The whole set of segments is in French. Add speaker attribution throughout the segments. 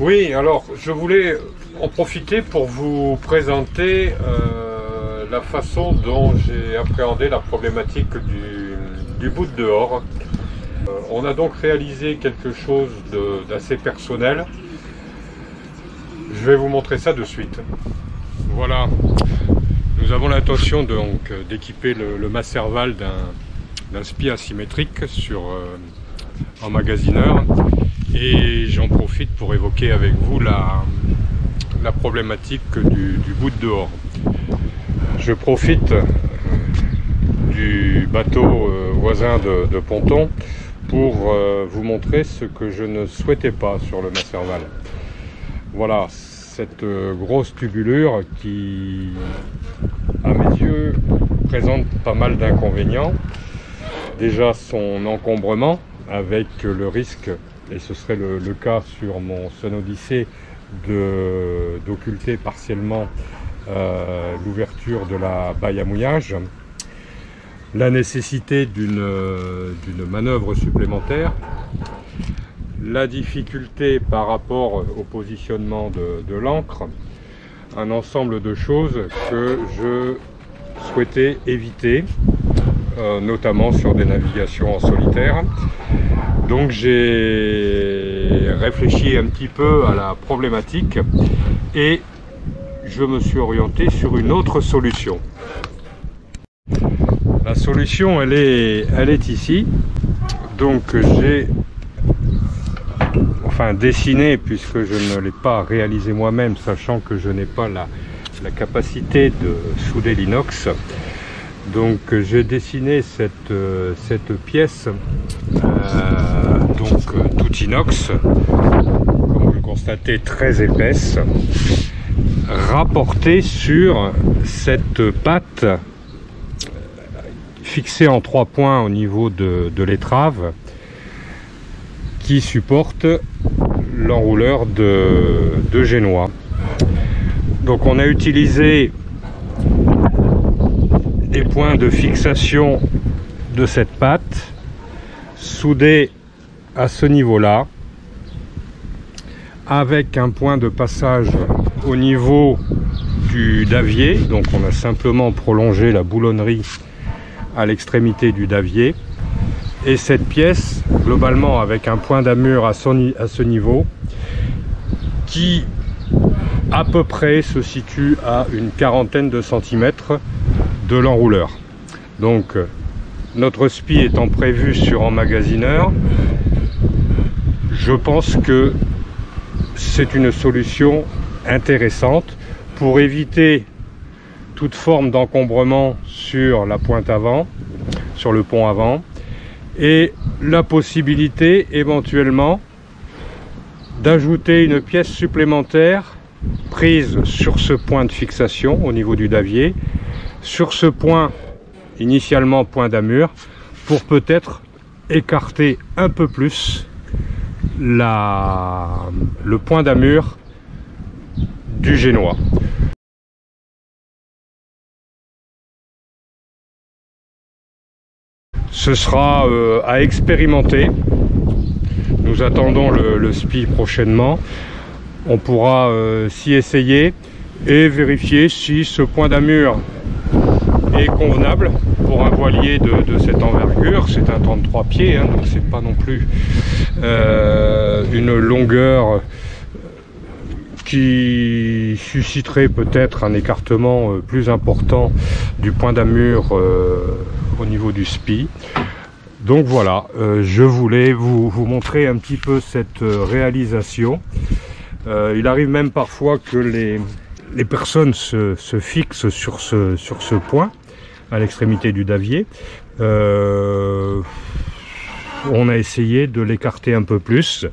Speaker 1: Oui, alors je voulais en profiter pour vous présenter la façon dont j'ai appréhendé la problématique du bout de dehors. On a donc réalisé quelque chose d'assez personnel. Je vais vous montrer ça de suite. Voilà, nous avons l'intention donc d'équiper le Masserval d'un SPI asymétrique sur emmagasineur, et j'en profite pour évoquer avec vous la problématique du bout de dehors. Je profite du bateau voisin de ponton pour vous montrer ce que je ne souhaitais pas sur le Masserval. Voilà, cette grosse tubulure qui, à mes yeux, présente pas mal d'inconvénients. Déjà son encombrement, avec le risque, et ce serait le cas sur mon Sun Odyssey, d'occulter partiellement l'ouverture de la baille à mouillage. La nécessité d'une manœuvre supplémentaire, la difficulté par rapport au positionnement de l'ancre, un ensemble de choses que je souhaitais éviter, notamment sur des navigations en solitaire. Donc j'ai réfléchi un petit peu à la problématique et je me suis orienté sur une autre solution. La solution, elle est ici. Donc j'ai dessiné, puisque je ne l'ai pas réalisé moi-même, sachant que je n'ai pas la capacité de souder l'inox. Donc j'ai dessiné cette pièce, toute inox, comme vous le constatez, très épaisse, rapportée sur cette patte fixée en 3 points au niveau de l'étrave, qui supporte l'enrouleur de génois. Donc on a utilisé des points de fixation de cette patte soudés à ce niveau-là, avec un point de passage au niveau du davier. Donc on a simplement prolongé la boulonnerie à l'extrémité du davier, et cette pièce globalement avec un point d'amure à ce niveau, qui à peu près se situe à une quarantaine de centimètres de l'enrouleur. Donc notre SPI étant prévu sur emmagasineur, je pense que c'est une solution intéressante pour éviter toute forme d'encombrement sur la pointe avant, sur le pont avant, et la possibilité éventuellement d'ajouter une pièce supplémentaire prise sur ce point de fixation au niveau du davier, sur ce point, initialement point d'amure, pour peut-être écarter un peu plus le point d'amure du génois. Ce sera à expérimenter. Nous attendons le SPI prochainement. On pourra s'y essayer et vérifier si ce point d'amure est convenable pour un voilier de cette envergure. C'est un 33 pieds, hein, donc c'est pas non plus une longueur qui susciterait peut-être un écartement plus important du point d'amure au niveau du SPI. Donc voilà, je voulais vous montrer un petit peu cette réalisation. Il arrive même parfois que les personnes se fixent sur ce point à l'extrémité du davier. On a essayé de l'écarter un peu plus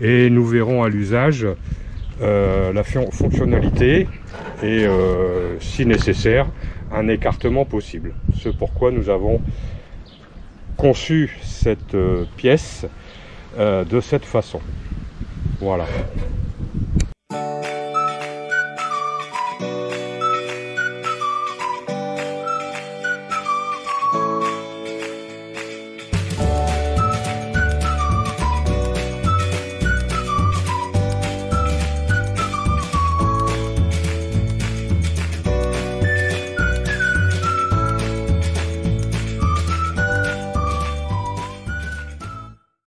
Speaker 1: et nous verrons à l'usage la fonctionnalité et si nécessaire un écartement possible. C'est pourquoi nous avons conçu cette pièce de cette façon. Voilà.